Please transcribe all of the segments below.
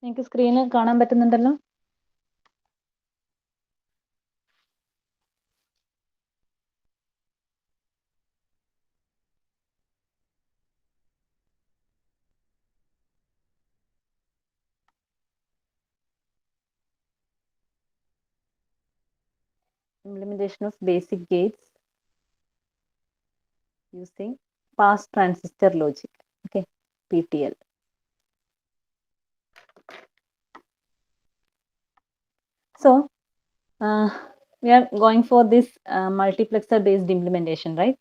നിങ്ങൾക്ക് സ്ക്രീന് കാണാൻ പറ്റുന്നുണ്ടല്ലോ? Implementation of basic gates using pass transistor logic. Okay, PTL. So we are going for this multiplexer based implementation, right?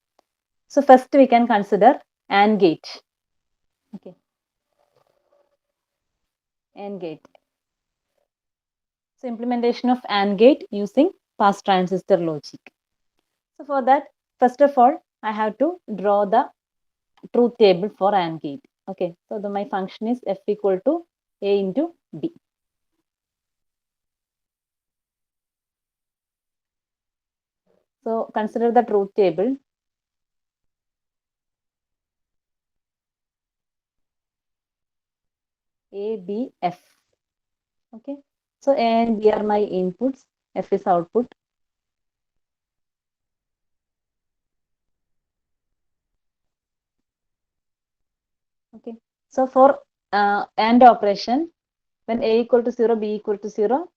So first we can consider AND gate. Okay, AND gate. So implementation of AND gate using pass transistor logic. So for that, first of all, I have to draw the truth table for AND gate. Okay, so my function is f equal to a into b. So consider the truth table. A, B, F. Okay, so A and B are my inputs, F is output. Okay, so for AND operation, when A equal to 0, B equal to 0,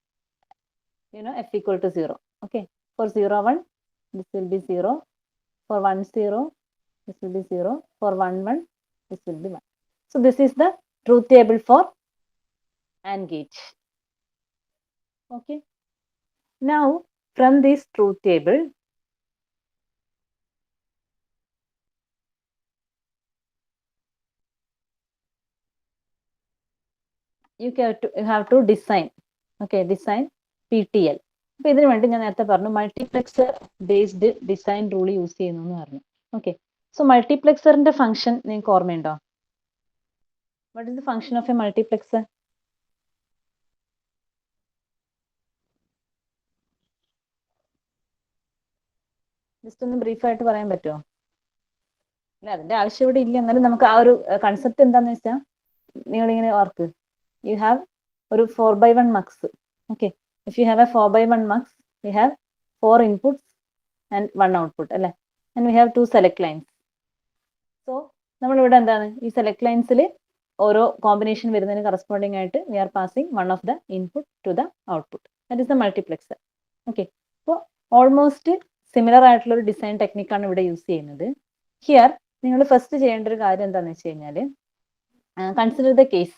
F equal to 0. Okay, for 0, 1, this will be 0. For 1, 0, this will be 0. For 1, 1, this will be 1. So this is the truth table for AND gate. Okay, now from this truth table, you have to design. Okay, design PTL. അപ്പോൾ ഇതിനു വേണ്ടി ഞാൻ നേരത്തെ പറഞ്ഞു multiplexer based design rule use ചെയ്യുന്നു എന്ന് പറഞ്ഞു. Okay, so മൾട്ടിപ്ലെക്സറിന്റെ function നിങ്ങൾക്ക് ഓർമ്മയുണ്ടോ? What is the function of A multiplexer? Just ഒന്ന് ബ്രീഫായിട്ട് പറയാൻ പറ്റുമോ? അല്ല, അതിന്റെ ആവശ്യം ഇവിടെ ഇല്ല, എന്നാലും നമുക്ക് ആ ഒരു കൺസെപ്റ്റ് എന്താന്ന് വെച്ചാൽ നിങ്ങളിങ്ങനെ ഓർക്ക്. യു ഹാവ് ഒരു 4x1 mux. Okay, if you have a 4x1 mux, you have 4 inputs and 1 output അല്ലേ, and we have 2 select lines. So നമ്മളിവിടെ എന്താണ്, ഈ സെലക്ട് ലൈൻസിൽ ഓരോ കോമ്പിനേഷൻ വരുന്നതിന് കറസ്പോണ്ടിങ് ആയിട്ട് we are passing one of the input to the output. That is the multiplexer. Okay, അപ്പോൾ almost similar ആയിട്ടുള്ള ഒരു ഡിസൈൻ ടെക്നിക്കാണ് ഇവിടെ യൂസ് ചെയ്യുന്നത്. ഹിയർ നിങ്ങൾ ഫസ്റ്റ് ചെയ്യേണ്ട ഒരു കാര്യം എന്താണെന്ന് വെച്ച് കഴിഞ്ഞാൽ, consider the case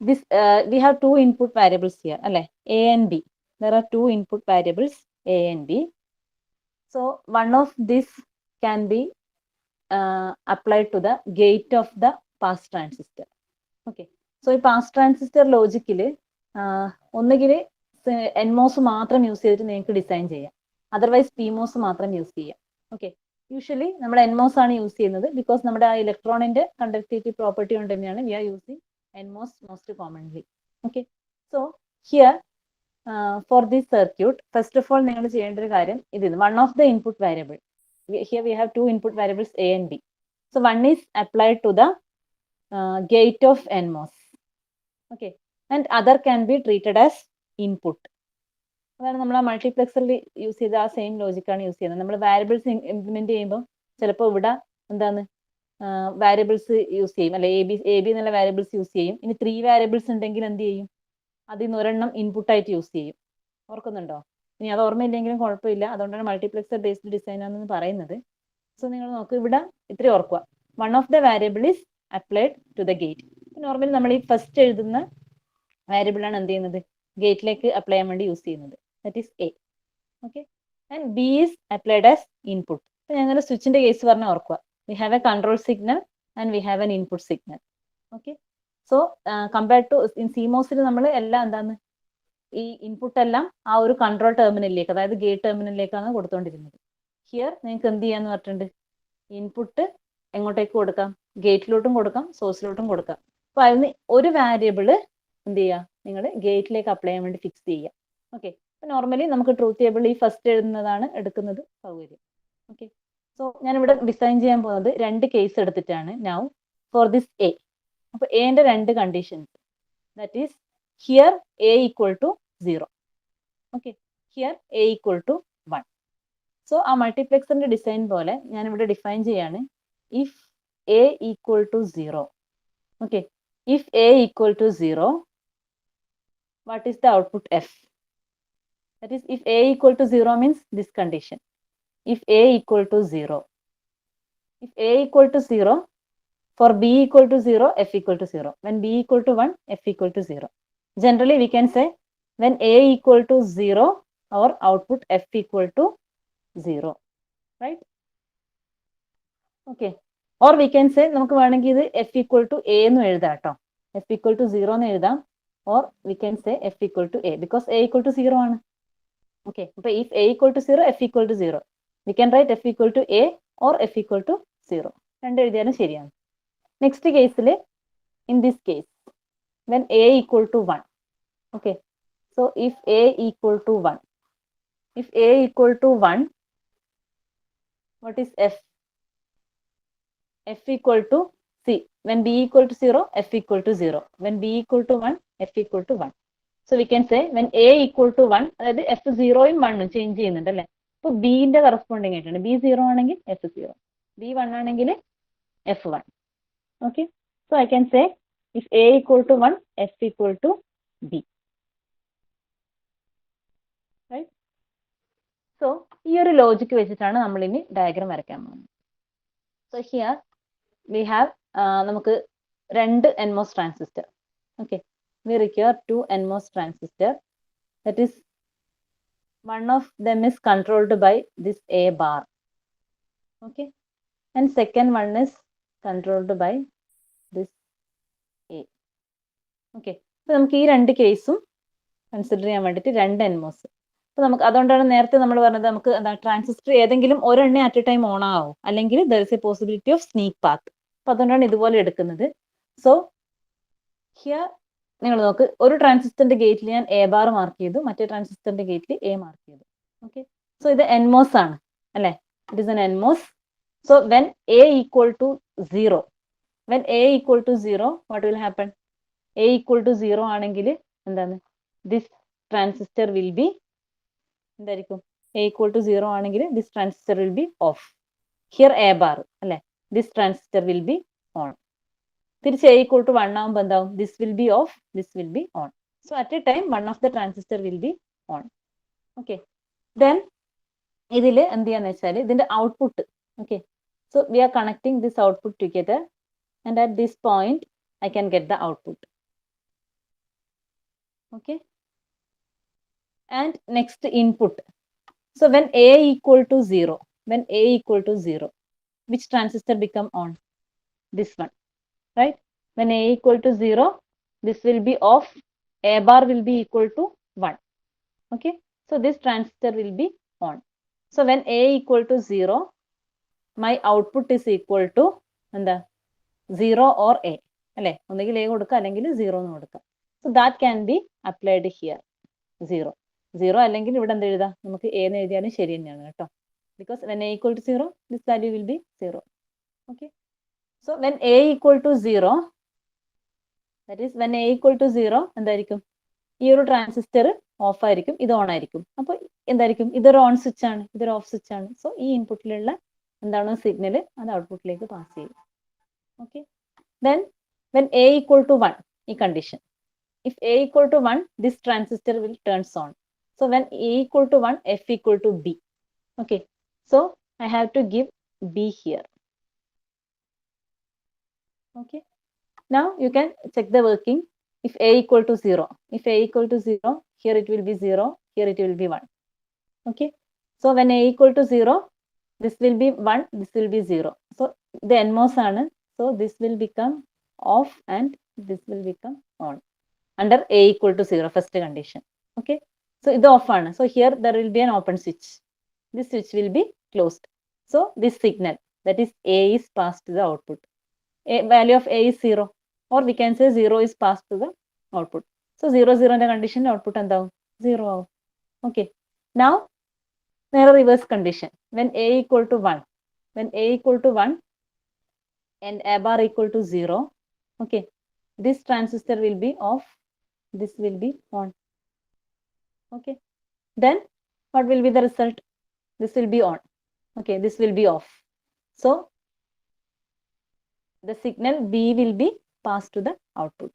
this we have 2 input variables here അല്ലേ, A and B. There are 2 input variables A and B. So one of this can be applied to the gate of the pass transistor. Okay, so ഈ pass transistor ലോജിക്കിൽ ഒന്നുകിൽ NMOS മാത്രം use ചെയ്തിട്ട് നിങ്ങൾക്ക് design ചെയ്യാം, otherwise PMOS മാത്രം use ചെയ്യാം. Okay, usually നമ്മൾ എൻമോസ് ആണ് യൂസ് ചെയ്യുന്നത്, ബിക്കോസ് നമ്മുടെ ആ ഇലക്ട്രോണിന്റെ കണ്ടക്ടിവിറ്റി പ്രോപ്പർട്ടി കൊണ്ട് തന്നെയാണ് we are using NMOS most commonly. Okay, so here for this circuit first of all നിങ്ങൾ ചെയ്യേണ്ട ഒരു കാര്യം ഇത്, one of the input variable. Here we have 2 input variables A and B. So one is applied to the gate of NMOS. Okay, and other can be treated as input. അതാണ് നമ്മൾ ആ മൾട്ടിപ്ലെക്സറിൽ use ചെയ്ത ആ same ലോജിക്കാണ് use ചെയ്യുന്നത്. നമ്മൾ variables implement ചെയ്യുമ്പോൾ ചിലപ്പോൾ ഇവിടെ എന്താണ് വാരിയബിൾസ് യൂസ് ചെയ്യും അല്ലെ, എ ബി എന്നുള്ള വാരിയബിൾസ് യൂസ് ചെയ്യും. ഇനി 3 വാരിയബിൾസ് ഉണ്ടെങ്കിൽ എന്ത് ചെയ്യും, അതിൽ നിന്ന് ഒരെണ്ണം ഇൻപുട്ടായിട്ട് യൂസ് ചെയ്യും. ഓർക്കുന്നുണ്ടോ? ഇനി അത് ഓർമ്മയില്ലെങ്കിലും കുഴപ്പമില്ല, അതുകൊണ്ടാണ് മൾട്ടിപ്ലെക്സർ ബേസ്ഡ് ഡിസൈൻ ആണെന്ന് പറയുന്നത്. സോ നിങ്ങൾ നോക്ക്, ഇവിടെ ഇത്ര ഓർക്കുക, one of the variable is applied to the gate. Normally നമ്മൾ ഈ ഫസ്റ്റ് എഴുതുന്ന വാരിയബിൾ ആണ് എന്ത് ചെയ്യുന്നത്, ഗേറ്റിലേക്ക് അപ്ലൈ ചെയ്യാൻ വേണ്ടി യൂസ് ചെയ്യുന്നത്. That is A. Okay, and B is applied as input. അപ്പൊ ഞങ്ങൾ സ്വിച്ചിന്റെ കേസ് പറഞ്ഞ ഓർക്കുക, we have a control signal and we have an input signal. Okay, so compared to in സിമോസിൽ നമ്മൾ എല്ലാം എന്താണ്, ഈ ഇൻപുട്ട് എല്ലാം ആ ഒരു കൺട്രോൾ ടെർമിനലിലേക്ക്, അതായത് ഗേറ്റ് ടെർമിനലിലേക്കാണ് കൊടുത്തുകൊണ്ടിരുന്നത്. ഹിയർ നിങ്ങൾക്ക് എന്ത് ചെയ്യാന്ന് പറഞ്ഞിട്ടുണ്ട്, ഇൻപുട്ട് എങ്ങോട്ടേക്ക് കൊടുക്കാം, ഗേറ്റിലോട്ടും കൊടുക്കാം, സോഴ്സിലോട്ടും കൊടുക്കാം. അപ്പൊ അതിന് ഒരു വാരിയബിള് എന്ത് ചെയ്യുക, നിങ്ങൾ ഗേറ്റിലേക്ക് അപ്ലൈ ചെയ്യാൻ വേണ്ടി ഫിക്സ് ചെയ്യുക. ഓക്കെ, അപ്പൊ നോർമലി നമുക്ക് ട്രൂത്ത് ടേബിൾ ഈ ഫസ്റ്റ് എഴുതുന്നതാണ് എടുക്കുന്നത് സൗകര്യം. ഓക്കെ, സോ ഞാനിവിടെ ഡിസൈൻ ചെയ്യാൻ പോകുന്നത് 2 കേസ് എടുത്തിട്ടാണ്. നൗ ഫോർ ദിസ് എ, അപ്പൊ എന്റെ 2 conditions, that is here A equal to 0. Okay, here A equal to 1. So ആ മൾട്ടിപ്ലെക്സറിന്റെ ഡിസൈൻ പോലെ ഞാൻ ഇവിടെ ഡിഫൈൻ ചെയ്യാണ് if A equal to 0. Okay, if A equal to 0, what is the output F? That is, if A equal to 0 means this condition. If A equal to 0. If A equal to 0, for B equal to 0, F equal to 0. When B equal to 1, F equal to 0. Generally, we can say when A equal to 0, our output F equal to 0. Right? Okay. Or we can say, നമുക്ക് വേണമെങ്കിൽ ഇത് F equal to A എന്ന് എഴുതാം കേട്ടോ. F equal to 0 എന്ന് എഴുതാം. Or we can say F equal to A because A equal to 0 ആണ്. Okay. അപ്പോൾ if A equal to 0, F equal to 0. We can write F equal to A or F equal to 0. രണ്ട് എഴുതിയാലും ശരിയാണ്. Next case, in this case, when A equal to 1. Okay. So if A equal to 1. If A equal to 1, what is F? F equal to C. When B equal to 0, F equal to 0. When B equal to 1, F equal to 1. So we can say when A equal to 1, അതായത് F 0യും 1ഉം change ചെയ്യുന്നുണ്ട് അല്ലേ? അപ്പോൾ Bന്റെ corresponding ആയിട്ടാണ്. B 0 ആണെങ്കിൽ F 0. B 1 ആണെങ്കിൽ F 1. Okay. So I can say if A equal to 1, F equal to B. Right? So ഈ ഒരു logic വെച്ചിട്ടാണ് നമ്മൾ ഇനി ഡയഗ്രാം വരയ്ക്കാൻ പോകുന്നത്. So here we have നമുക്ക് രണ്ട് NMOS transistor. Okay. We require two NMOS transistor. That is, one of them is controlled by this A bar. Okay. And second one is controlled by this A. Okay. അപ്പോൾ നമുക്ക് ഈ രണ്ട് കേസും consider ചെയ്യാൻ വേണ്ടിയിട്ട് രണ്ട് NMOS. അപ്പോൾ നമുക്ക് അതുകൊണ്ടാണ് നേരത്തെ നമ്മൾ പറഞ്ഞത് നമുക്ക് എന്താ ട്രാൻസിസ്റ്റർ ഏതെങ്കിലും ഒരെണ്ണേ അറ്റ് എ ടൈം ഓൺ ആവും അല്ലെങ്കിൽ there is A possibility of sneak path. അപ്പോൾ അതുകൊണ്ടാണ് ഇതുപോലെ എടുക്കുന്നത്. സോ ഹിയർ നിങ്ങൾ നോക്ക്, ഒരു ട്രാൻസിസ്റ്ററിന്റെ ഗേറ്റിൽ ഞാൻ എ ബാർ മാർക്ക് ചെയ്തു, മറ്റേ ട്രാൻസിസ്റ്ററിന്റെ ഗേറ്റിൽ എ മാർക്ക് ചെയ്തു. ഓക്കെ. സോ ഇത് NMOS ആണ് അല്ലേ? It is an NMOS. So when A equal to 0, when A equal to 0, what will happen? A equal to 0 ആണെങ്കിൽ എന്താണ്? ദിസ് ട്രാൻസിസ്റ്റർ വിൽ ബി എന്തായിരിക്കും? എ ഈക്വൽ ടു 0 ആണെങ്കിൽ this transistor will be off. Here A bar അല്ലെ? This transistor will be on. തിരിച്ച് A equal to 1 ആകുമ്പോൾ എന്താവും? This will be of, this will be on. So at A time one of the transistor will be on. Okay. Then ഇതിൽ എന്ത് ചെയ്യാന്ന് വെച്ചാൽ ഇതിന്റെ output. Okay. So V are connecting this output together and at this point I can get the output. Okay. And next input. So when A equal to 0, when A equal to 0, which transistor become on? This one, right? When A equal to 0, this will be off. A bar will be equal to 1. Okay. So this transistor will be on. So when A equal to 0, my output is equal to എന്താ? 0 or A. അല്ലേ? ഒന്നുകിൽ A കൊടുക്കുക അല്ലെങ്കിൽ 0 എന്ന് കൊടുക്കുക. So that can be applied here. 0. 0 അല്ലെങ്കിൽ ഇവിടെ എന്ത് എഴുതാം? നമുക്ക് A എന്ന് എഴുതിയാലും ശരി തന്നെയാണ് കേട്ടോ. Because when A equal to 0, this value will be 0. Okay. So when A equal to 0, that is when A equal to 0, എന്തായിരിക്കും? ഈ ഒരു ട്രാൻസിസ്റ്റർ ഓഫ് ആയിരിക്കും, ഇത് ഓൺ ആയിരിക്കും. അപ്പോൾ എന്തായിരിക്കും? ഇതൊരു ഓൺ സ്വിച്ച് ആണ്, ഇതൊരു ഓഫ് സ്വിച്ച് ആണ്. സോ ഈ ഇൻപുട്ടിലുള്ള എന്താണോ സിഗ്നൽ അത് ഔട്ട്പുട്ടിലേക്ക് പാസ് ചെയ്യും. Okay. Then when A equal to 1, ഈ condition. If A equal to 1, this transistor will turns on. So when A equal to 1, F equal to B. Okay. So I have to give B here. Okay. Now you can check the working. If A equal to 0, if A equal to 0, here it will be 0, here it will be 1. Okay. So when A equal to 0, this will be 1, this will be 0. So the NMOS ആണ്. So this will become off and this will become on. Under A equal to 0, first condition. Okay. So ഇത് off ആണ്. So here there will be an open switch. This switch will be closed. So this signal, that is A, is passed to the output. Value of A is 0. Or we can say 0 is passed to the output. So 0, 0 ന്റെ condition output എന്താവും? 0 ആവും. Okay. Now നേരെ reverse condition. When A equal to 1, when A equal to 1 and A bar equal to 0, okay, this transistor will be off this will be on. Okay, then what will be the result? This will be on. Okay, this will be off. So the signal B will be passed to the output.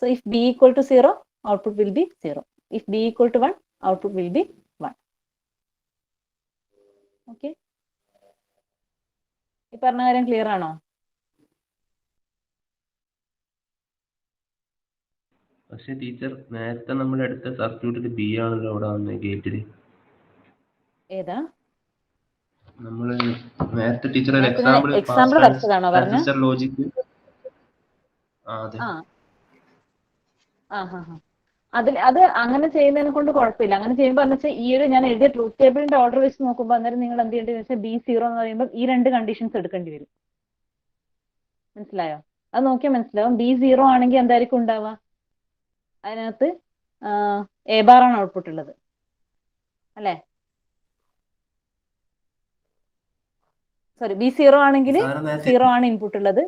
So if B equal to 0, output will be 0. If B equal to 1, output will be 1. Okay, ഈ പറഞ്ഞ കാര്യം clear ആണോ? പക്ഷെ teacher നേരത്തെ നമ്മൾ എടുത്ത സർക്യൂട്ടിൽ B ആണല്ലോ അവിടെ വന്നത് ഗേറ്റിൽ. ഏതാ? നമ്മൾ നേരത്തെ ടീച്ചർ ഒരു എക്സാമ്പിൾ വരച്ചതാണോ പറഞ്ഞത്? Transistor logic. അത് അങ്ങനെ ചെയ്യുന്നതിനെ കൊണ്ട് കുഴപ്പമില്ല. അങ്ങനെ ചെയ്യുമ്പോൾ എന്ന് വെച്ചാൽ ഈ ഒരു ഞാൻ എഴുതിയ ട്രൂത്ത് ടേബിളിന്റെ ഓർഡർ വെച്ച് നോക്കുമ്പോൾ അന്നേരം നിങ്ങൾ എന്ത് ചെയ്യേണ്ടത് വെച്ചാൽ B0 എന്ന് പറയുമ്പോൾ ഈ രണ്ട് കണ്ടീഷൻസ് എടുക്കേണ്ടി വരും. മനസ്സിലായോ? അത് നോക്കിയാൽ മനസ്സിലാവും. B0 ആണെങ്കിൽ എന്തായിരിക്കും ഉണ്ടാവുക? അതിനകത്ത് A ബാർ ആണ് ഔട്ട്പുട്ട് ഉള്ളത് അല്ലേ? സോറി, B0 ആണെങ്കിൽ 0 ആണ് ഇൻപുട്ട് ഉള്ളത്.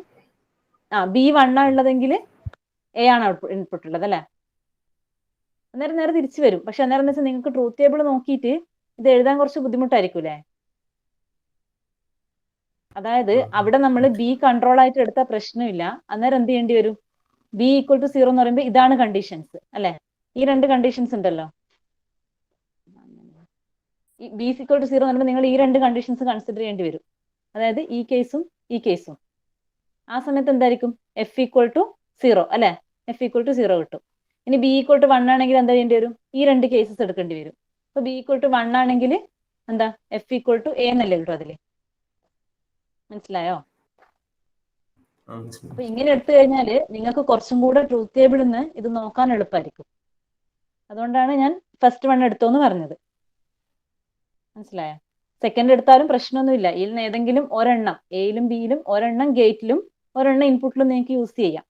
B1 ആണ് ഉള്ളതെങ്കിൽ A ആണ് ഇൻപുട്ട് ഉള്ളത് അല്ലേ? അന്നേരം നേരെ തിരിച്ചു വരും. പക്ഷെ അന്നേരം എന്ന് വെച്ചാൽ നിങ്ങൾക്ക് ട്രൂത്ത് ടേബിൾ നോക്കിയിട്ട് ഇത് എഴുതാൻ കുറച്ച് ബുദ്ധിമുട്ടായിരിക്കും അല്ലേ? അതായത് അവിടെ നമ്മൾ B കൺട്രോൾ ആയിട്ട് എടുത്താൽ പ്രശ്നമില്ല. അന്നേരം എന്ത് ചെയ്യേണ്ടി വരും? B ഈക്വൽ ടു 0 എന്ന് പറയുമ്പോൾ ഇതാണ് കണ്ടീഷൻസ് അല്ലെ? ഈ രണ്ട് കണ്ടീഷൻസ് ഉണ്ടല്ലോ. B ഈക്വൽ ടു 0 എന്ന് പറയുമ്പോൾ നിങ്ങൾ ഈ രണ്ട് കണ്ടീഷൻസ് കൺസിഡർ ചെയ്യേണ്ടി വരും. അതായത് ഈ കേസും ഈ കേസും. ആ സമയത്ത് എന്തായിരിക്കും? F ഈക്വൽ ടു 0 അല്ലെ? F ഈക്വൽ ടു 0 കിട്ടും. ഇനി B ഈക്വൽ ടു 1 ആണെങ്കിൽ എന്താ ചെയ്യേണ്ടി വരും? ഈ രണ്ട് കേസസ് എടുക്കേണ്ടി വരും. അപ്പൊ B ഈക്വൽ ടു 1 ആണെങ്കിൽ എന്താ? F ഈക്വൽ ടു A എന്നല്ലേ കിട്ടും അതില്. മനസ്സിലായോ? അപ്പൊ ഇങ്ങനെ എടുത്തു കഴിഞ്ഞാല് നിങ്ങൾക്ക് കുറച്ചും കൂടെ ട്രൂത്ത് ടേബിളിൽ നിന്ന് ഇത് നോക്കാൻ എളുപ്പമായിരിക്കും. അതുകൊണ്ടാണ് ഞാൻ ഫസ്റ്റ് വൺ എടുത്തോന്ന് പറഞ്ഞത്. മനസ്സിലായോ? സെക്കൻഡ് എടുത്താലും പ്രശ്നമൊന്നുമില്ല. ഇതിൽ നിന്ന് ഏതെങ്കിലും ഒരെണ്ണം എയിലും ബിയിലും ഒരെണ്ണം ഗേറ്റിലും ഒരെണ്ണം ഇൻപുട്ടിലും നിങ്ങൾക്ക് യൂസ് ചെയ്യാം.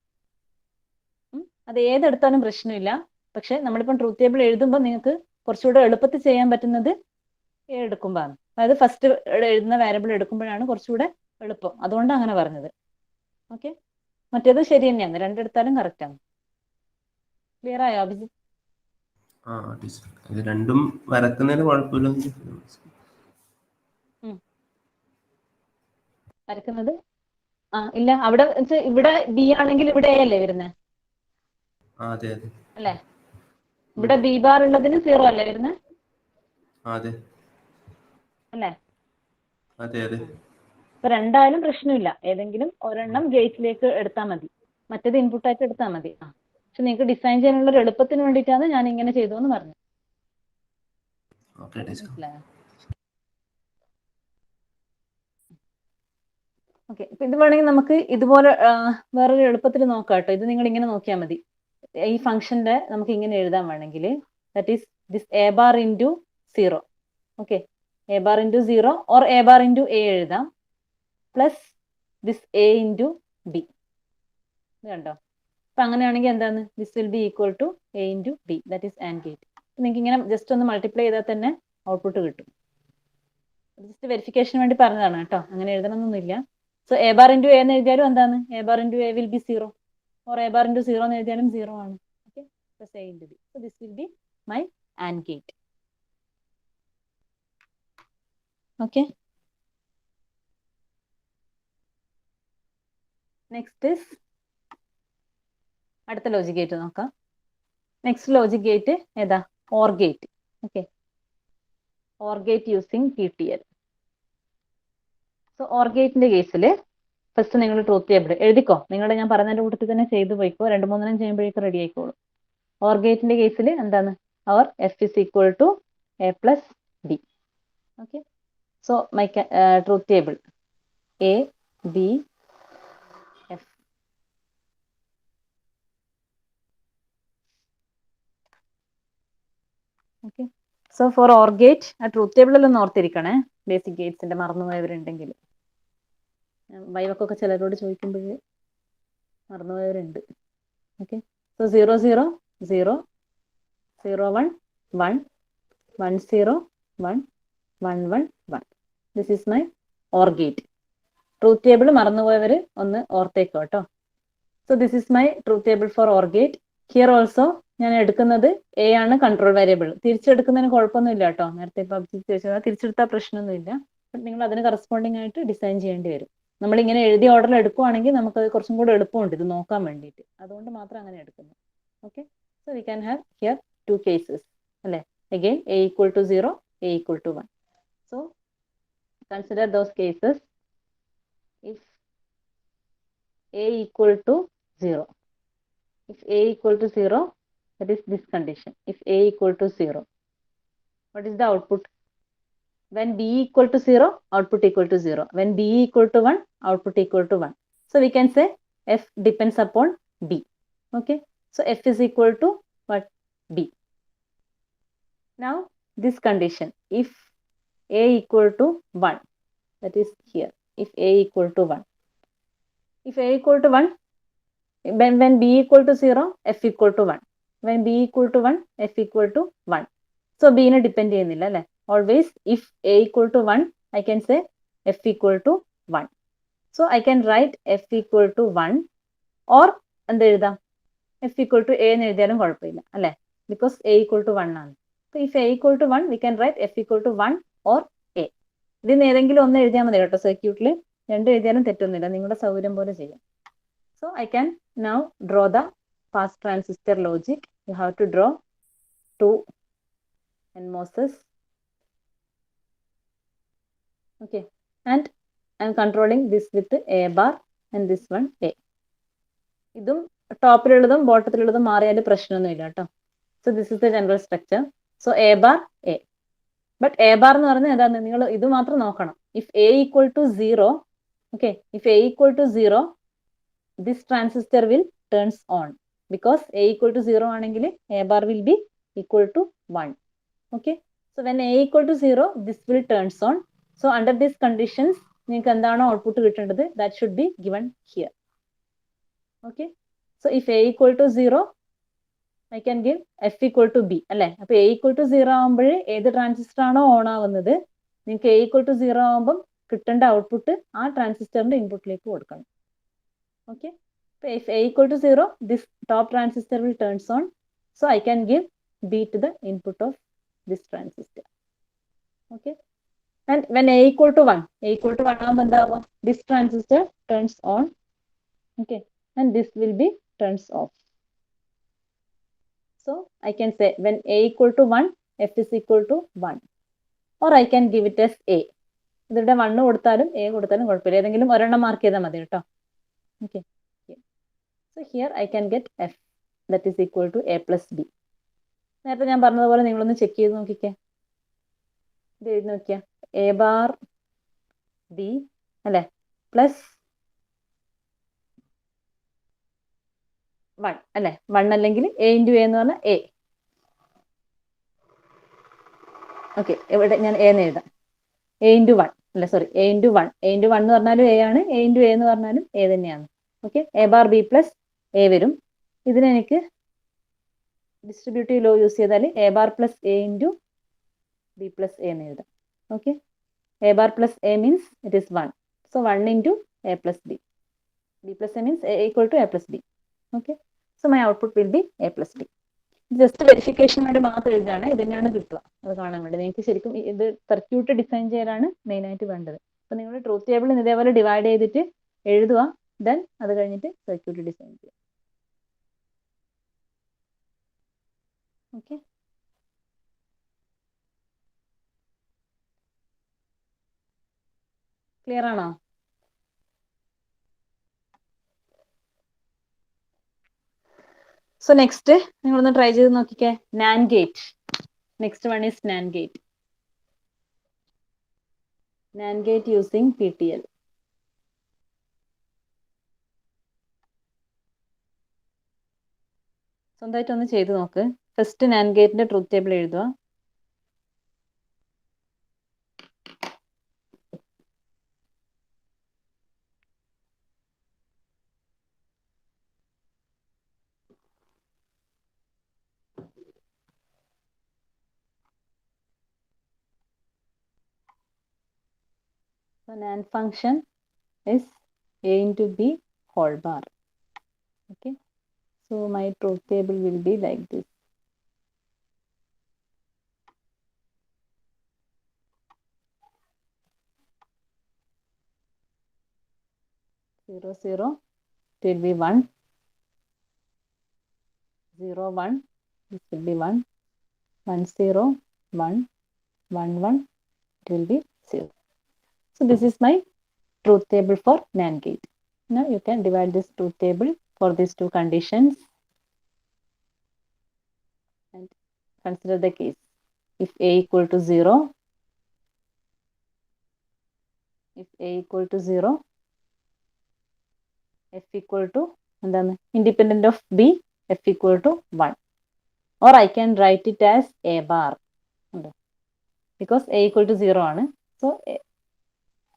അത് ഏതെടുത്താലും പ്രശ്നമില്ല. പക്ഷെ നമ്മളിപ്പം ട്രൂത്ത് ടേബിൾ എഴുതുമ്പോൾ നിങ്ങൾക്ക് കുറച്ചുകൂടെ എളുപ്പത്തിൽ ചെയ്യാൻ പറ്റുന്നത് എടുക്കുമ്പോഴാണ്. അതായത് ഫസ്റ്റ് എഴുതുന്ന വാരിയബിൾ എടുക്കുമ്പോഴാണ് കുറച്ചുകൂടെ എളുപ്പം. അതുകൊണ്ടാണ് അങ്ങനെ പറഞ്ഞത്. ഓക്കെ, മറ്റേത് ശരി തന്നെയാണ്. രണ്ടെടുത്താലും കറക്റ്റ് ആണ്. ക്ലിയർ ആയോ അഭിജിത്ത്? രണ്ടും വരക്കുന്നതിന് കുഴപ്പമില്ല. വരക്കുന്നത് ഇല്ല. അവിടെ ഇവിടെ ബി ആണെങ്കിൽ ഇവിടെ എ അല്ലേ വരുന്നത് അല്ലേ? ഇവിടെ ബി ബാർ ഉള്ളതിന് 0 അല്ലേ വരുന്നത് അല്ലേ? അപ്പൊ രണ്ടായാലും പ്രശ്നമില്ല. ഏതെങ്കിലും ഒരെണ്ണം ഗേറ്റിലേക്ക് എടുത്താൽ മതി, മറ്റേത് ഇൻപുട്ടായിട്ട് എടുത്താൽ മതി. പക്ഷെ നിങ്ങൾക്ക് ഡിസൈൻ ചെയ്യാനുള്ള ഒരു എളുപ്പത്തിന് വേണ്ടിയിട്ടാണ് ഞാൻ ഇങ്ങനെ ചെയ്തു എന്ന് പറഞ്ഞത്. മനസ്സിലായോ? ഓക്കെ, ഇപ്പൊ ഇത് വേണമെങ്കിൽ നമുക്ക് ഇതുപോലെ വേറൊരു എളുപ്പത്തിൽ നോക്കാം കേട്ടോ. ഇത് നിങ്ങൾ ഇങ്ങനെ നോക്കിയാൽ മതി. ഈ ഫംഗ്ഷന്റെ നമുക്ക് ഇങ്ങനെ എഴുതാൻ വേണമെങ്കിൽ that is this A bar into 0. Okay, A bar into 0 or A bar into A എഴുതാം, plus this A into B. ഇത് കണ്ടോ? അപ്പൊ അങ്ങനെയാണെങ്കിൽ എന്താണ്? This will be equal to A into B, that is and gate. നിങ്ങൾക്ക് ഇങ്ങനെ just ഒന്ന് multiply ചെയ്താൽ തന്നെ ഔട്ട്പുട്ട് കിട്ടും. ജസ്റ്റ് വെരിഫിക്കേഷന് വേണ്ടി പറഞ്ഞതാണ് കേട്ടോ. അങ്ങനെ എഴുതണമെന്നൊന്നുമില്ല. So A bar into A എന്ന് എഴുതിയാലും എന്താണ്? A bar into A will be 0 or A bar into 0 എന്ന് എഴുതിയാലും 0 ആണ്. Okay, plus A into B. So this will be my and gate. Okay, next is അടുത്ത ലോജിക് ഗേറ്റ് നോക്കാം. Next logic gate ഏതാ? Or gate. Okay, or gate using TTL. So or ഗേറ്റിന്റെ കേസിൽ first നിങ്ങൾ truth table എഴുതിക്കോ. നിങ്ങൾ ഞാൻ പറഞ്ഞതിന്റെ കൂട്ടത്തിൽ തന്നെ ചെയ്തു പോയിക്കോ. 2-3 ചെയ്യുമ്പോഴേക്കും റെഡി ആയിക്കോളും. ഓർ ഗേറ്റിന്റെ കേസിൽ എന്താണ്? അവർ F is equal to A plus B. Okay, so my truth table A, B, F. Okay, so for OR gate ആ ട്രൂത്ത് ടേബിളിലൊന്ന് ഓർത്തിരിക്കണേ. ബേസിക് ഗേറ്റ്സിന്റെ മറന്നുപോയവരുണ്ടെങ്കിൽ. വൈവക്കൊക്കെ ചിലരോട് ചോദിക്കുമ്പോൾ മറന്നുപോയവരുണ്ട്. Okay, so 0 0 0 0 1 1 1 0 1 1 1 1. This is my or gate. Truth table മറന്നുപോയവർ ഒന്ന് ഓർത്തേക്കോ കേട്ടോ. So this is my truth table for or gate. Here also ഞാൻ എടുക്കുന്നത് എ ആണ് കൺട്രോൾ വേരിയബിൾ. തിരിച്ചെടുക്കുന്നതിന് കുഴപ്പമൊന്നുമില്ല കേട്ടോ. നേരത്തെ ഇപ്പൊ തിരിച്ചെടുത്താൽ പ്രശ്നമൊന്നുമില്ല. ബട്ട് നിങ്ങൾ അതിന് കറസ്പോണ്ടിങ് ആയിട്ട് ഡിസൈൻ ചെയ്യേണ്ടി വരും. നമ്മൾ ഇങ്ങനെ എഴുതിയ ഓർഡറിൽ എടുക്കുവാണെങ്കിൽ നമുക്കത് കുറച്ചും കൂടെ എളുപ്പമുണ്ട് ഇത് നോക്കാൻ വേണ്ടിയിട്ട്. അതുകൊണ്ട് മാത്രം അങ്ങനെ എടുക്കുന്നു. Okay, so we can have here 2 cases അല്ലേ. Again A equal to 0, A equal to 1. So consider those cases. If a equal to 0, if a equal to 0, that is this condition. If a equal to 0, what is the output? When b equal to 0, output equal to 0. When b equal to 1, output equal to 1. So we can say f depends upon b. Okay, so f is equal to what? B. Now this condition, if a equal to 1, that is here, if a equal to 1, if a equal to 1, when b equal to 0, f equal to 1. When b equal to 1, f equal to 1. So b നെ depend ചെയ്യുന്നില്ല അല്ലേ. Always if a equal to 1, I can say f equal to 1. So I can write f equal to 1 or എന്ത് എഴുതാം, f equal to a എന്ന് എഴുതിയാലും കുഴപ്പമില്ല അല്ലേ, because a equal to 1 ആണ്. So if a equal to 1, we can write f equal to 1 or a. ഇതിന് ഏതെങ്കിലും ഒന്ന് എഴുതിയാൽ മതി കേട്ടോ. സർക്യൂട്ടിൽ രണ്ട് എഴുതിയാലും തെറ്റൊന്നുമില്ല, നിങ്ങളുടെ സൗകര്യം പോലെ ചെയ്യാം. So I can now draw the fast transistor logic. You have to draw 2 NMOSes. Okay, and I am controlling this with a bar and this one a. ഇതും ടോപ്പിലുള്ളതും ബോട്ടത്തിലുള്ളതും മാറിയാലും പ്രശ്നമൊന്നുമില്ല കേട്ടോ. So this is the general structure. So a bar a. But a bar എന്ന് പറഞ്ഞാൽ എന്താണ്, നിങ്ങൾ ഇത് മാത്രം നോക്കണം. If a equal to 0, okay, if a equal to 0, this transistor will turns on, because a equal to 0 ആണെങ്കിൽ a bar will be equal to 1. Okay, so when a equal to 0, this will turns on. So under these conditions നിങ്ങൾക്ക് എന്താണോ output കിട്ടേണ്ടത്, that should be given here. Okay, so if a equal to 0, I can give f equal to b അല്ലേ. അപ്പൊ a equal to 0 ആകുമ്പോൾ ഏത് transistor ആണോ on ആവുന്നത്, നിങ്ങൾക്ക് a equal to 0 ആകുമ്പോൾ കിട്ടേണ്ട ഔട്ട്പുട്ട് ആ ട്രാൻസിസ്റ്ററിന്റെ ഇൻപുട്ടിലേക്ക് കൊടുക്കണം. Okay, so if a equal to 0, this top transistor will turns on. So I can give b to the input of this transistor. Okay, and when a equal to 1, a equal to 1 ആകുമ്പോൾ എന്താവും, this transistor turns on. Okay, and this will be turns off. So I can say when a equal to 1, f is equal to 1, or I can give it as a. ഇതിവിടെ 1 കൊടുത്താലും a കൊടുത്താലും കുഴപ്പമില്ല, ഏതെങ്കിലും ഒരെണ്ണം mark ചെയ്താൽ മതി കേട്ടോ. Okay, so here I can get f, that is equal to a plus b. നേരത്തെ ഞാൻ പറഞ്ഞതുപോലെ നിങ്ങളൊന്ന് ചെക്ക് ചെയ്ത് നോക്കിക്കേ. ഇത് എഴുതി നോക്കിയാ a bar b അല്ലേ പ്ലസ് 1 അല്ലേ. 1 അല്ലെങ്കിൽ a ഇൻറ്റു എ എന്ന് പറഞ്ഞാൽ a. ഓക്കെ, ഇവിടെ ഞാൻ a എന്ന് എഴുതാം. a ഇൻറ്റു 1 അല്ല, sorry, a into 1. a into 1 എന്ന് പറഞ്ഞാലും a ആണ്, a ഇൻറ്റു a എന്ന് പറഞ്ഞാലും a തന്നെയാണ്. Okay, a bar b plus a വരും. ഇതിന് എനിക്ക് ഡിസ്ട്രിബ്യൂട്ടീവ് ലോ യൂസ് ചെയ്താൽ a bar plus a into b plus a എന്ന് എഴുതാം. Okay, a bar plus a means it is 1. So 1 into a plus b. b plus a means a equal to a plus b. Okay, so my output will be a plus b. Just verification വേണ്ടി മാത്രം എഴുതാണ്, ഇത് തന്നെയാണ് കിട്ടുക. അത് കാണാൻ വേണ്ടി നിങ്ങൾക്ക് ശരിക്കും ഇത് സർക്യൂട്ട് ഡിസൈൻ ചെയ്യാനാണ് മെയിൻ ആയിട്ട് വേണ്ടത്. അപ്പൊ നിങ്ങൾ ട്രൂത്ത് ടേബിൾ ഇതേപോലെ ഡിവൈഡ് ചെയ്തിട്ട് എഴുതുക, ദെൻ അത് കഴിഞ്ഞിട്ട് സർക്യൂട്ട് ഡിസൈൻ ചെയ്യുക. ഓക്കെ, ക്ലിയർ ആണോ? സോ നെക്സ്റ്റ് നിങ്ങളൊന്ന് ട്രൈ ചെയ്ത് നോക്കിക്കേ. NAND gate. Next one is NAND gate. NAND gate using PTL. സ്വന്തമായിട്ട് ഒന്ന് ചെയ്ത് നോക്ക്. ഫസ്റ്റ് NAND ഗേറ്റിന്റെ ട്രൂത്ത് ടേബിൾ എഴുതുക. So NAND function is a into b whole bar. Okay, so my truth table will be like this. 0, 0, it will be 1, 0, 1, this will be 1, 1, 0, 1, 1, 1, it will be 0. So this is my truth table for NAND gate. Now you can divide this truth table for these two conditions and consider the case. If A equal to 0, if A equal to 0, F equal to independent of B, F equal to 1. Or I can write it as A bar. Because A equal to 0 ആണ്. So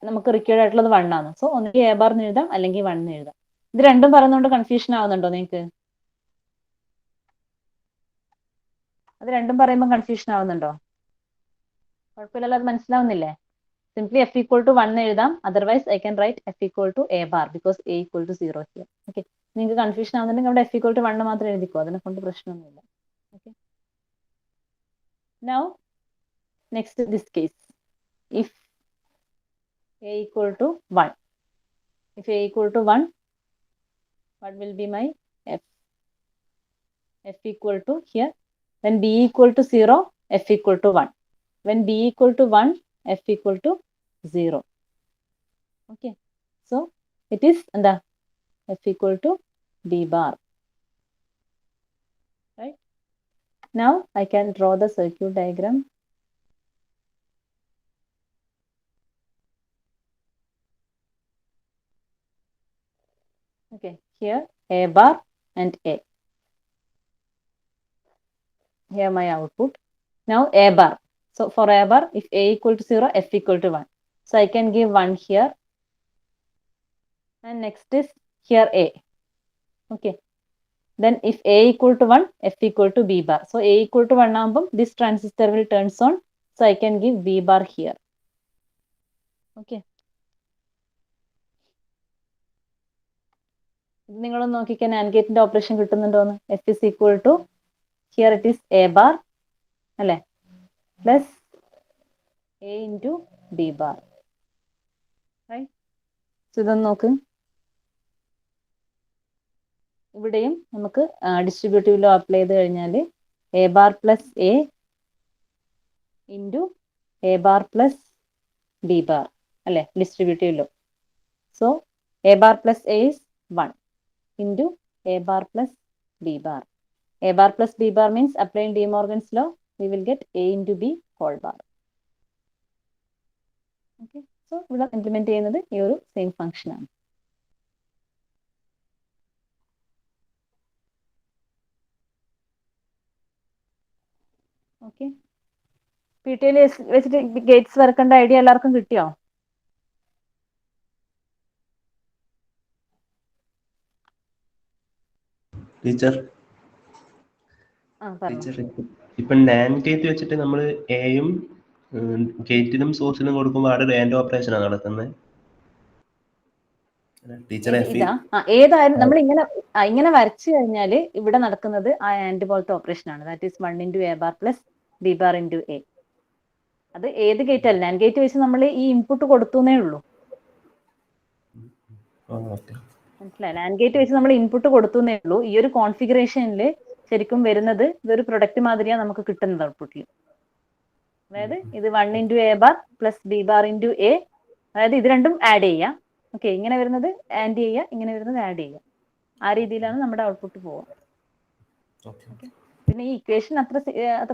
നമുക്ക് required ആയിട്ടുള്ളത് 1 ആണ്. So ഒന്നുകിൽ A bar എന്ന് എഴുതാം അല്ലെങ്കിൽ 1 എന്ന് എഴുതാം. ഇത് രണ്ടും പറയുന്നതുകൊണ്ട് കൺഫ്യൂഷൻ ആവുന്നുണ്ടോ നിങ്ങൾക്ക്? അത് രണ്ടും പറയുമ്പോൾ കൺഫ്യൂഷൻ ആവുന്നുണ്ടോ? കുഴപ്പമില്ലല്ലോ, അത് മനസ്സിലാവുന്നില്ലേ? സിംപ്ലി F equal to 1 എഴുതാം. Otherwise I can write F equal to A bar because A equal to 0 here. Okay, നിങ്ങൾക്ക് കൺഫ്യൂഷൻ ആവുന്നുണ്ടെങ്കിൽ അവിടെ F equal to 1 മാത്രം എഴുതിക്കോ, അതിനെ കൊണ്ട് പ്രശ്നമൊന്നുമില്ല. Okay, now next this case. If A equal to 1, if A equal to 1, what will be my F? F equal to here, when B equal to 0, F equal to 1. When B equal to 1, F equal to 0. Okay, so it is F equal to B bar. Right? Now I can draw the circuit diagram. Okay, here A bar and A. Here my output. Now A bar. So for A bar, if A equal to 0, F equal to 1. So I can give 1 here. And next is here A. Okay. Then if A equal to 1, F equal to B bar. So A equal to 1 ആകുമ്പം this transistor will turns on. So I can give B bar here. Okay. നിങ്ങളൊന്ന് നോക്കിക്കാൻ NAND ഗേറ്റിന്റെ operation കിട്ടുന്നുണ്ടോന്ന്. F is equal to, here it is A bar അല്ലേ, plus A into B bar. Right? So ഇതൊന്ന് നോക്ക്. ഇവിടെയും നമുക്ക് distributive law apply ചെയ്ത് കഴിഞ്ഞാൽ A bar plus A into A bar plus B bar അല്ലേ, distributive law. So A bar plus A is 1 into A bar plus B bar. A bar plus B bar means applying De Morgan's law, we will get A into B whole bar. Okay, so ഇവിടെ implement ചെയ്യുന്നത് ഈ ഒരു same function ആണ്. Okay, PTL വെച്ചിട്ട് Gates വരക്കേണ്ട idea എല്ലാവർക്കും കിട്ടിയോ? Teacher, ഇപ്പൊ NAND gate വെച്ചിട്ട് നമ്മൾ എയും ഗേറ്റിനും സോഴ്സിനും കൊടുക്കുമ്പോൾ അവിടെ റാൻഡം ഓപ്പറേഷൻ ആണ് നടക്കുന്നത്. ഏതായാലും നമ്മൾ ഇങ്ങനെ വരച്ചു കഴിഞ്ഞാൽ ഇവിടെ നടക്കുന്നത് ആ ആൻഡ് പോലത്തെ ഓപ്പറേഷൻ ആണ്. That is 1 into A bar plus B bar into A. അത് ഏത് ഗേറ്റ് അല്ല, NAND ഗേറ്റ് വെച്ച് നമ്മൾ ഈ ഇൻപുട്ട് കൊടുത്തുന്നേ ഉള്ളൂ. മനസ്സിലായി? NAND ഗേറ്റ് വെച്ച് നമ്മൾ ഇൻപുട്ട് കൊടുത്തുന്നേ ഉള്ളൂ. ഈ ഒരു കോൺഫിഗറേഷനിൽ ശരിക്കും വരുന്നത് ഇതൊരു പ്രൊഡക്റ്റ് മാതിരിയാണ് നമുക്ക് കിട്ടുന്നത് ഔട്ട്പുട്ടിൽ. അതായത് ഇത് 1 into A bar plus B bar into A, അതായത് ഇത് രണ്ടും ആഡ് ചെയ്യാം. ഓക്കെ, ഇങ്ങനെ വരുന്നത് ആഡ് ചെയ്യുക, ഇങ്ങനെ വരുന്നത് ആഡ് ചെയ്യുക. ആ രീതിയിലാണ് നമ്മുടെ ഔട്ട്പുട്ട് പോവുക. പിന്നെ ഈ ഇക്വേഷൻ അത്ര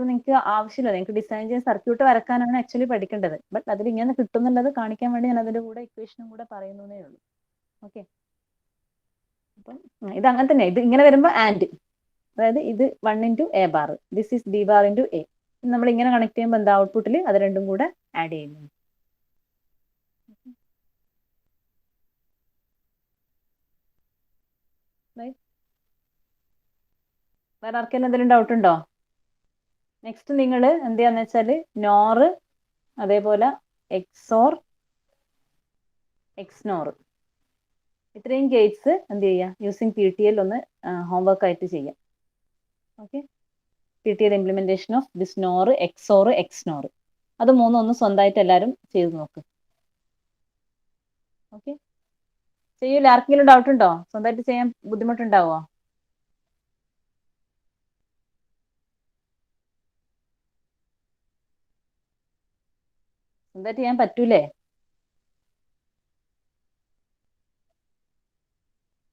നിങ്ങൾക്ക് ആവശ്യമില്ല. നിങ്ങൾക്ക് ഡിസൈൻ ചെയ്ത് സർക്യൂട്ട് വരക്കാനാണ് ആക്ച്വലി പഠിക്കേണ്ടത്. ബട്ട് അതിൽ ഇങ്ങനെ കിട്ടുന്നുള്ളത് കാണിക്കാൻ വേണ്ടി ഞാൻ അതിന്റെ കൂടെ ഇക്വേഷനും കൂടെ പറയുന്നേ ഉള്ളൂ. ഓക്കെ, അപ്പം ഇത് അങ്ങനെ തന്നെ. ഇത് ഇങ്ങനെ വരുമ്പോൾ ആൻഡ്, അതായത് ഇത് 1 into A bar, this is B bar into A. നമ്മൾ ഇങ്ങനെ കണക്ട് ചെയ്യുമ്പോൾ എന്താ ഔട്ട്പുട്ടിൽ അത് രണ്ടും കൂടെ ആഡ് ചെയ്യുന്നു. വേറെ ആർക്കെങ്കിലും എന്തെങ്കിലും ഡൗട്ട് ഉണ്ടോ? നെക്സ്റ്റ് നിങ്ങൾ എന്ത് ചെയ്യാന്ന് വെച്ചാൽ നോറ്, അതേപോലെ എക്സോർ, എക്സ്നോർ, ഇത്രയും ഗേറ്റ്സ് എന്ത് ചെയ്യുക, യൂസിങ് PTL ഒന്ന് ഹോംവർക്ക് ആയിട്ട് ചെയ്യാം. Okay, PTL implementation of this nor, XOR, XNOR, അത് മൂന്നും ഒന്ന് സ്വന്തമായിട്ട് എല്ലാവരും ചെയ്ത് നോക്ക്. ഓക്കെ, ചെയ്യൂല? ആർക്കെങ്കിലും ഡൗട്ട് ഉണ്ടോ? സ്വന്തമായിട്ട് ചെയ്യാൻ ബുദ്ധിമുട്ടുണ്ടാവോ? സ്വന്തമായിട്ട് ചെയ്യാൻ പറ്റൂലേ?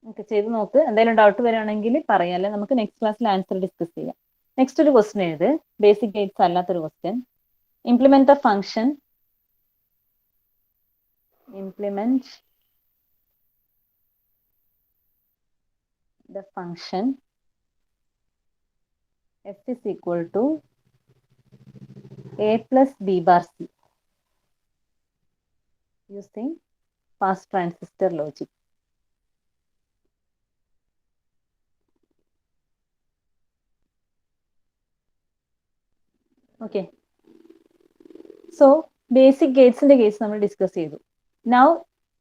ഓക്കെ, ചെയ്ത് നോക്ക്. എന്തെങ്കിലും ഡൗട്ട് വരികയാണെങ്കിൽ പറയാം, അല്ലെ നമുക്ക് നെക്സ്റ്റ് ക്ലാസ്സിൽ ആൻസർ ഡിസ്കസ് ചെയ്യാം. നെക്സ്റ്റ് ഒരു ക്വസ്റ്റ്യൻ എഴുത്, ബേസിക് ഗേറ്റ്സ് അല്ലാത്തൊരു question. Implement the function, implement the function f is equal to a plus b bar c using fast transistor logic. Okay, so basic gates in the case നമ്മൾ discuss ചെയ്തു. Now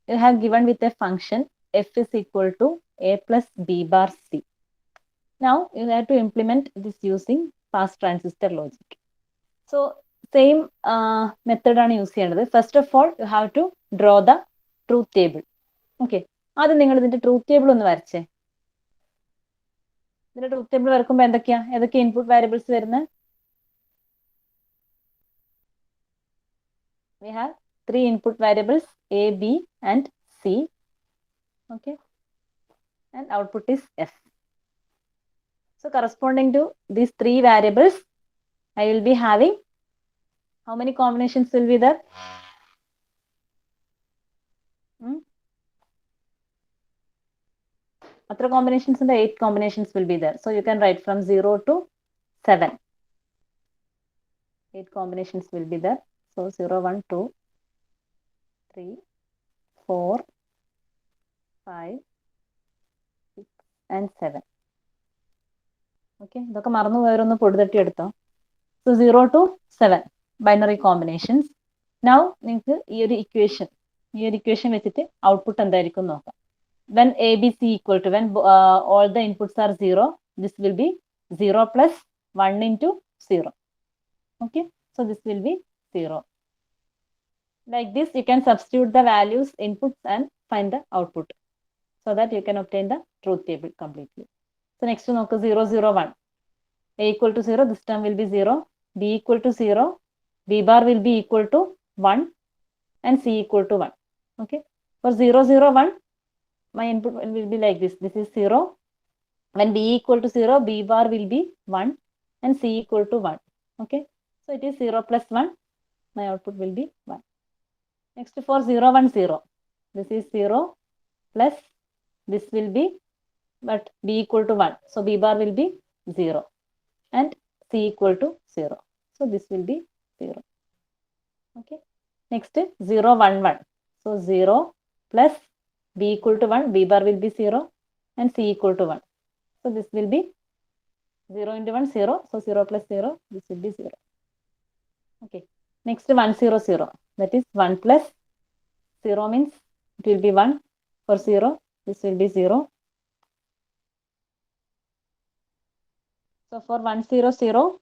you have given with a function f is equal to a plus b bar c. Now you have to implement this using fast transistor logic. So same method ആണ് use ചെയ്യേണ്ടത്. First of all you have to draw the truth table. Okay, ആദ്യം നിങ്ങൾ ഇതിന്റെ truth table ഒന്ന് വരച്ചേ. ഇതിന്റെ truth table വരക്കുമ്പോൾ ഏതൊക്കെ input variables വരുന്നത്? We have 3 input variables A, B and C. Okay, and output is F. So corresponding to these 3 variables, I will be having how many combinations will be there? After combinations, in the 8 combinations will be there. So you can write from 0 to 7. 8 combinations will be there. So 0, 1, 2, 3, 4, 5, 6 and 7. Okay, ഇതൊക്കെ മറന്നു പോയവരൊന്ന് പൊടിതട്ടി എടുത്തോ. So 0 to 7 binary combinations. Now നിങ്ങൾക്ക് ഈ ഒരു equation വെച്ചിട്ട് output എന്തായിരിക്കും നോക്കാം. When A, B, C equal to, when all the inputs are 0, this will be 0 plus 1 into 0. Okay, so this will be 0. Like this, you can substitute the values, inputs and find the output so that you can obtain the truth table completely. So next to 0, 0, 1. A equal to 0, this term will be 0. B equal to 0. B bar will be equal to 1 and C equal to 1. Okay, for 0, 0, 1, my input will be like this. This is 0. When B equal to 0, B bar will be 1 and C equal to 1. Okay, so it is 0 plus 1. My output will be 1. Next for 0, 1, 0. This is 0 plus this will be, but B equal to 1. So B bar will be 0 and C equal to 0. So this will be 0. Okay, next 0, 1, 1. So 0 plus B equal to 1, B bar will be 0 and C equal to 1. So this will be 0 into 1, 0. So 0 plus 0, this will be 0. Okay, next 1, 0, 0. That is 1 plus 0 means it will be 1. For 0, this will be 0. So for 1, 0, 0,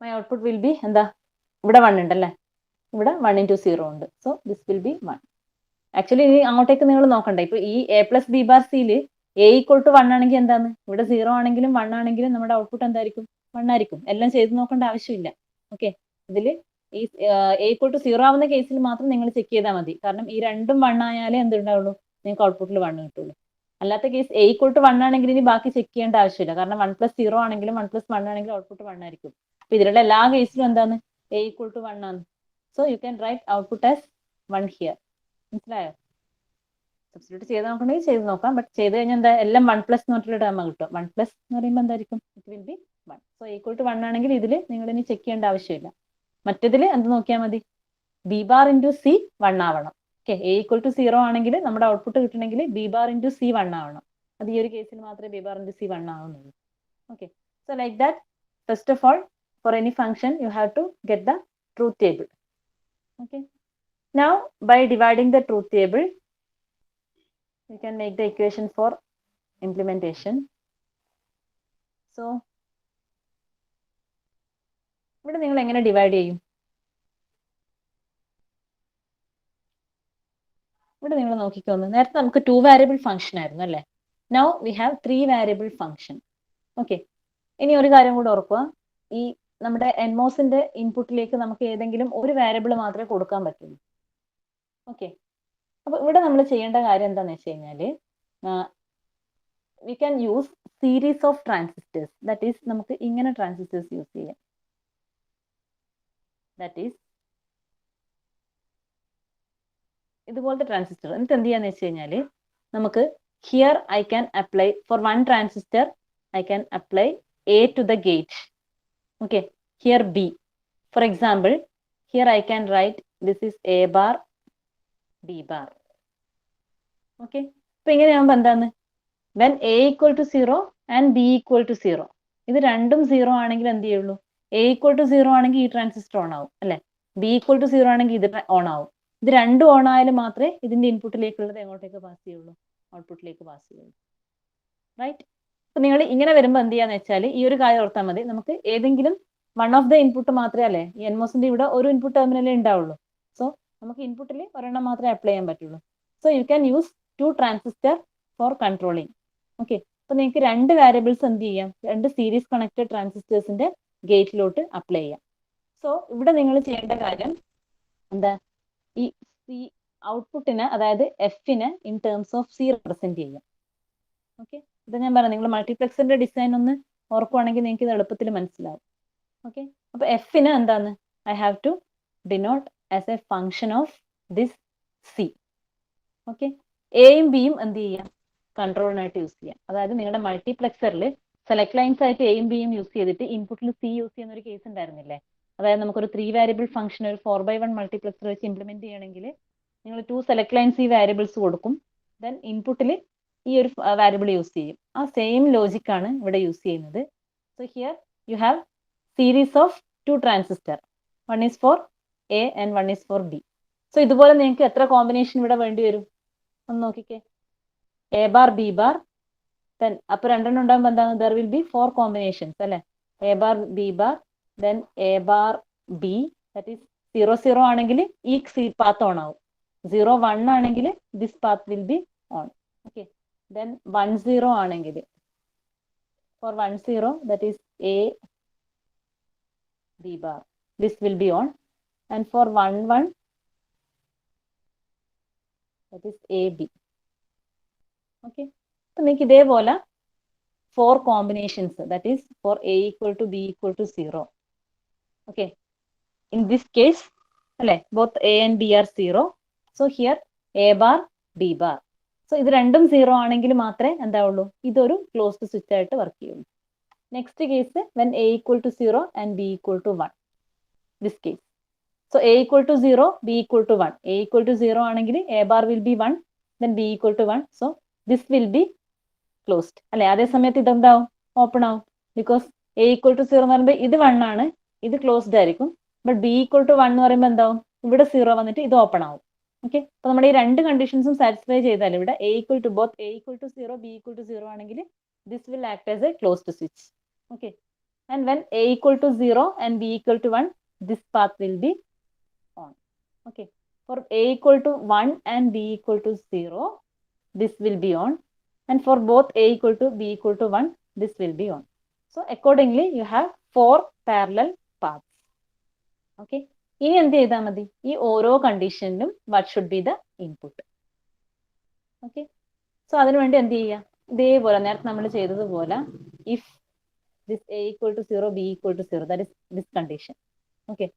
my output will be എന്താ? ഇവിടെ 1 ഉണ്ടല്ലേ, ഇവിടെ 1 into 0 ഉണ്ട്. So this will be 1. Actually ഇനി അങ്ങോട്ടേക്ക് നിങ്ങൾ നോക്കണ്ട. ഇപ്പൊ ഈ A plus B bar C യിൽ A equal to 1 ആണെങ്കിൽ എന്താണ്? ഇവിടെ 0 ആണെങ്കിലും 1 ആണെങ്കിലും നമ്മുടെ ഔട്ട്പുട്ട് എന്തായിരിക്കും? 1 ആയിരിക്കും. എല്ലാം ചെയ്ത് നോക്കേണ്ട ആവശ്യമില്ല. ഓക്കെ, ഇതിൽ ഈ A equal to 0 ആവുന്ന കേസിൽ മാത്രം നിങ്ങൾ ചെക്ക് ചെയ്താൽ മതി. കാരണം ഈ രണ്ടും 1 ആയാലേ എന്തുണ്ടാവുള്ളൂ? നിങ്ങൾക്ക് ഔട്ട്പുട്ടിൽ 1 കിട്ടുള്ളൂ. അല്ലാത്ത കേസ് A equal to 1 ആണെങ്കിൽ ഇനി ബാക്കി ചെക്ക് ചെയ്യേണ്ട ആവശ്യമില്ല. കാരണം 1 plus 0 ആണെങ്കിലും 1 plus 1 ആണെങ്കിലും ഔട്ട്പുട്ട് 1 ആയിരിക്കും. അപ്പൊ ഇതിലുള്ള എല്ലാ കേസിലും എന്താണ്? A equal to 1 ആണ്. So you can write output as 1 here. മനസ്സിലായോ? സബ്സ്റ്റിറ്റ്യൂട്ട് ചെയ്ത് നോക്കണമെങ്കിൽ ചെയ്ത് നോക്കാം. ബട്ട് ചെയ്ത് കഴിഞ്ഞാൽ എന്താ, എല്ലാം 1 പ്ലസ് എന്ന് പറഞ്ഞിട്ട് ടേം കിട്ടും. 1 പ്ലസ് എന്ന് പറയുമ്പോൾ എന്തായിരിക്കും? It will be 1. So equal to 1 ആണെങ്കിൽ ഇതിൽ നിങ്ങൾ ഇനി ചെക്ക് ചെയ്യേണ്ട ആവശ്യമില്ല. മറ്റേതിൽ എന്ത് നോക്കിയാൽ മതി? ബി ബാർ ഇൻറ്റു സി 1 ആവണം. ഓക്കെ, എ ഈക്വൽ ടു 0 ആണെങ്കിൽ നമ്മുടെ ഔട്ട്പുട്ട് കിട്ടണമെങ്കിൽ ബി ബാർ ഇൻറ്റു സി 1 ആവണം. അത് ഈ ഒരു കേസിൽ മാത്രമേ ബി ബാർ ഇൻറ്റു സി 1 ആവുന്നുള്ളൂ. Okay, so like that, first of all for any function you have to get the truth table. Okay, now by dividing the truth table, we can make the equation for implementation. So ഇവിടെ നിങ്ങൾ എങ്ങനെ divide ചെയ്യും? ഇവിടെ നിങ്ങൾ നോക്കിക്കോന്ന്, നേരത്തെ നമുക്ക് 2 variable function ആയിരുന്നു അല്ലേ. Now we have 3 variable function. Okay, ഇനി ഒരു കാര്യം കൂടെ ഓർക്കുക, ഈ നമ്മുടെ എൻമോസിന്റെ ഇൻപുട്ടിലേക്ക് നമുക്ക് ഏതെങ്കിലും ഒരു വാരിയബിൾ മാത്രമേ കൊടുക്കാൻ പറ്റുള്ളൂ. ഓക്കെ, അപ്പൊ ഇവിടെ നമ്മൾ ചെയ്യേണ്ട കാര്യം എന്താന്ന് വെച്ച് കഴിഞ്ഞാല് we can use series of transistors. That is നമുക്ക് ഇങ്ങനെ ട്രാൻസിസ്റ്റേഴ്സ് യൂസ് ചെയ്യാം. ദാറ്റ് ഈസ് ഇതുപോലത്തെ ട്രാൻസിസ്റ്റർ. എന്നിട്ട് എന്ത് ചെയ്യാന്ന് വെച്ച് കഴിഞ്ഞാല് നമുക്ക് here I can apply for 1 transistor I can apply A to the gate. Okay, here B. For example, here I can write this is A bar, B bar. Okay, അപ്പൊ ഇങ്ങനെയാകുമ്പോ എന്താണ്, when A equal to 0 and B equal to 0, ഇത് രണ്ടും 0 ആണെങ്കിൽ എന്ത് ചെയ്യുള്ളൂ, A equal to 0 ആണെങ്കിൽ ഈ transistor on ആവും അല്ലെ, B equal to 0 ആണെങ്കിൽ ഇത് ഓൺ ആവും. ഇത് രണ്ടും ഓൺ ആയാലും മാത്രമേ ഇതിന്റെ ഇൻപുട്ടിലേക്കുള്ളത് എങ്ങോട്ടേക്ക് പാസ് ചെയ്യുള്ളൂ, ഔട്ട്പുട്ടിലേക്ക് പാസ് ചെയ്യുള്ളൂ. റൈറ്റ്. അപ്പൊ നിങ്ങൾ ഇങ്ങനെ വരുമ്പോൾ എന്ത് ചെയ്യാന്ന് വെച്ചാൽ ഈ ഒരു കാര്യം ഓർത്താൽ മതി, നമുക്ക് ഏതെങ്കിലും വൺ ഓഫ് ദ ഇൻപുട്ട് മാത്രമേ അല്ലേ, ഈ എൻമോസിന്റെ ഇവിടെ ഒരു ഇൻപുട്ട് ടെർമിനലേ ഉണ്ടാവുള്ളൂ. സോ നമുക്ക് ഇൻപുട്ടിൽ ഒരെണ്ണം മാത്രമേ അപ്ലൈ ചെയ്യാൻ പറ്റുള്ളൂ. So you can use 2 transistor for controlling. Okay, അപ്പൊ നിങ്ങൾക്ക് 2 വാരിയബിൾസ് എന്ത് ചെയ്യാം, 2 സീരീസ് കണക്റ്റഡ് ട്രാൻസിസ്റ്റേഴ്സിന്റെ ഗേറ്റിലോട്ട് അപ്ലൈ ചെയ്യാം. സോ ഇവിടെ നിങ്ങൾ ചെയ്യേണ്ട കാര്യം എന്താ, ഈ സി ഔട്ട്പുട്ടിനെ, അതായത് എഫിനെ in terms of C represent ചെയ്യാം. ഓക്കെ, ഇത് ഞാൻ പറഞ്ഞു, നിങ്ങൾ മൾട്ടിപ്ലക്സറിന്റെ ഡിസൈൻ ഒന്ന് ഓർക്കുവാണെങ്കിൽ നിങ്ങൾക്ക് ഇത് എളുപ്പത്തിൽ മനസ്സിലാവും. ഓക്കെ, അപ്പൊ എഫിന് എന്താണ്, I have to denote as a function of this C. Okay, എയും ബിയും എന്ത് ചെയ്യാം, കൺട്രോളിനായിട്ട് യൂസ് ചെയ്യാം. അതായത് നിങ്ങളുടെ മൾട്ടിപ്ലക്സറിൽ സെലക്ട് ലൈൻസ് ആയിട്ട് എയും ബിയും യൂസ് ചെയ്തിട്ട് ഇൻപുട്ടിൽ സി യൂസ് ചെയ്യുന്ന ഒരു കേസ് ഉണ്ടായിരുന്നില്ലേ. അതായത് നമുക്കൊരു 3 variable ഫംഗ്ഷൻ ഒരു 4/1 മൾട്ടിപ്ലക്സർ വെച്ച് ഇംപ്ലിമെന്റ് ചെയ്യണമെങ്കിൽ നിങ്ങൾ 2 സെലക്ട് ലൈൻസ് ഈ വാരിയബിൾസ് കൊടുക്കും, ദെൻ ഇൻപുട്ടിൽ ഈ ഒരു വാരിയബിൾ യൂസ് ചെയ്യും. ആ സെയിം ലോജിക് ആണ് ഇവിടെ യൂസ് ചെയ്യുന്നത്. So here you have series of 2 transistor, 1 is for A and 1 is for B. So ഇതുപോലെ നിങ്ങൾക്ക് എത്ര കോമ്പിനേഷൻ ഇവിടെ വേണ്ടി വരും ഒന്ന് നോക്കിക്കേ, A bar B bar, then അപ്പൊ രണ്ടെണ്ണം ഉണ്ടാകുമ്പോൾ എന്താണ്, ദർ വിൽ ബി 4 കോമ്പിനേഷൻസ് അല്ലെ. A bar B bar, then A bar B, that is 0 0 ആണെങ്കിൽ ഈ പാത്ത് ഓൺ ആവും, 0 1 ആണെങ്കിൽ this path will be on. Okay, then 1 0 ആണെങ്കിൽ for 1 0 that is A B bar, this will be on, and for 1 1 that is A B. Okay, so നിങ്ങൾക്ക് ഇതേപോലെ 4 combinations, that is for A equal to B equal to 0. Okay, in this case അല്ലെ both A and B are 0, so here A bar B bar. So ഇത് രണ്ടും 0 ആണെങ്കിൽ മാത്രമേ എന്താവുള്ളൂ, ഇതൊരു closed switch ആയിട്ട് വർക്ക് ചെയ്യുള്ളൂ. Next case when A equal to 0 and B equal to 1, this case. So A equal to 0 B equal to 1, A equal to 0 ആണെങ്കിൽ A bar will be 1, then B equal to 1, so this will be closed അല്ലെ. അതേ സമയത്ത് ഇതെന്താവും, open ആവും, because A equal to 0 എന്ന് പറയുമ്പോൾ ഇത് 1 ആണ്, ഇത് ക്ലോസ്ഡ് ആയിരിക്കും. ബട്ട് ബി ഈക്വൽ ടു 1 എന്ന് പറയുമ്പോൾ എന്താവും, ഇവിടെ 0 വന്നിട്ട് ഇത് ഓപ്പൺ ആവും. ഓക്കെ, അപ്പൊ നമ്മുടെ ഈ 2 കണ്ടീഷൻസും സാറ്റിസ്ഫൈ ചെയ്താൽ ഇവിടെ A equal to both A equal to 0 B equal to 0 ആണെങ്കിൽ this will act as a closed switch. Okay, and when A equal to 0 and B equal to 1, this path will be on. Okay, for A equal to 1 and B equal to 0, this will be on, and for both A equal to B equal to 1, this will be on. So accordingly you have 4 parallel paths. Okay, ഇനി എന്ത് ചെയ്താൽ മതി, ഈ ഓരോ കണ്ടീഷനിലും what should be the input. Okay, so അതിനുവേണ്ടി എന്ത് ചെയ്യുക, ഇതേപോലെ നേരത്തെ നമ്മൾ ചെയ്തതുപോലെ if this A equal to 0 B equal to 0, that is this condition. Okay,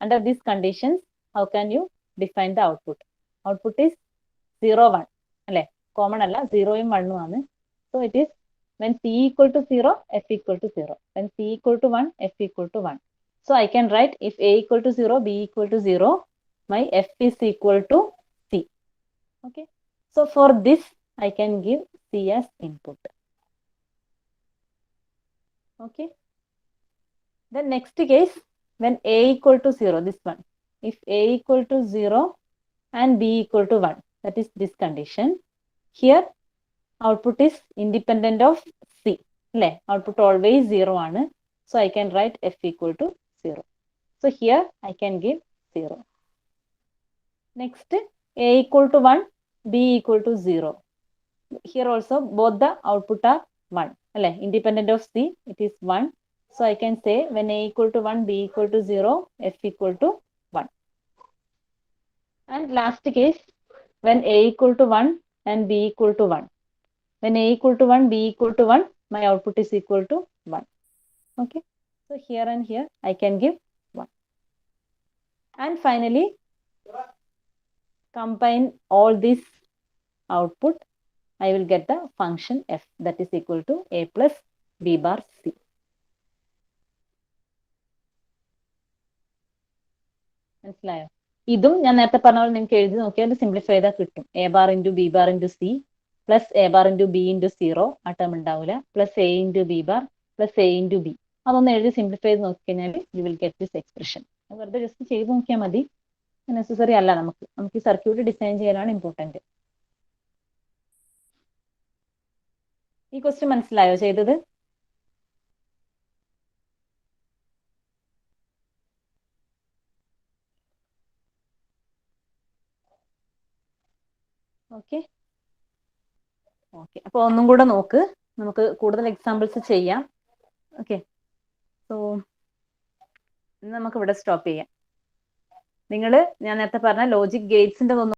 under these conditions how can you define the output. Output is 0 1 അല്ലെ, common അല്ല, 0യും 1ഉം ആണ്. So it is when C equal to 0 F equal to 0, when C equal to 1 F equal to 1. So I can write if A equal to 0, B equal to 0, my F is equal to C. Okay, so for this I can give C as input. Okay, the next case when A equal to 0, this one, if A equal to 0 and B equal to 1, that is this condition, here output is independent of C. Output always 0 ആണ്. So I can write F equal to 0. So here I can give 0. Next, A equal to 1 B equal to 0. Here also both the output are 1. അല്ലെ, independent of C, it is 1. So I can say when A equal to 1, B equal to 0, F equal to 1. And last case, when A equal to 1 and B equal to 1. When A equal to 1, B equal to 1, my output is equal to 1. Okay. So here and here, I can give 1. And finally, combine all this output, I will get the function f, that is equal to a plus b bar c. മനസ്സിലായോ? ഇതും ഞാൻ നേരത്തെ പറഞ്ഞ പോലെ നിങ്ങൾക്ക് എഴുതി നോക്കിയാൽ simplify ചെയ്താൽ കിട്ടും. A bar into B bar into C plus A bar into B into 0, ആ ടേം ഉണ്ടാവില്ല, plus A into B bar plus A into B. അതൊന്ന് എഴുതി സിംപ്ലിഫൈ ചെയ്ത് നോക്കിക്കഴിഞ്ഞാൽ you will get this expression. വെറുതെ ജസ്റ്റ് ചെയ്ത് നോക്കിയാൽ മതി, നെസസറി അല്ല. നമുക്ക് ഈ സർക്യൂട്ട് ഡിസൈൻ ചെയ്യാനാണ് ഇമ്പോർട്ടൻറ്റ്. ഈ ക്വസ്റ്റ്യൻ മനസ്സിലായോ ചെയ്തത്? ഓക്കെ ഓക്കെ, അപ്പോൾ ഒന്നും കൂടെ നോക്ക്, നമുക്ക് കൂടുതൽ എക്സാമ്പിൾസ് ചെയ്യാം. ഓക്കെ, സോ നമുക്ക് ഇവിടെ സ്റ്റോപ്പ് ചെയ്യാം. നിങ്ങൾ ഞാൻ നേരത്തെ പറഞ്ഞ ലോജിക് ഗേറ്റ്സിന്റെ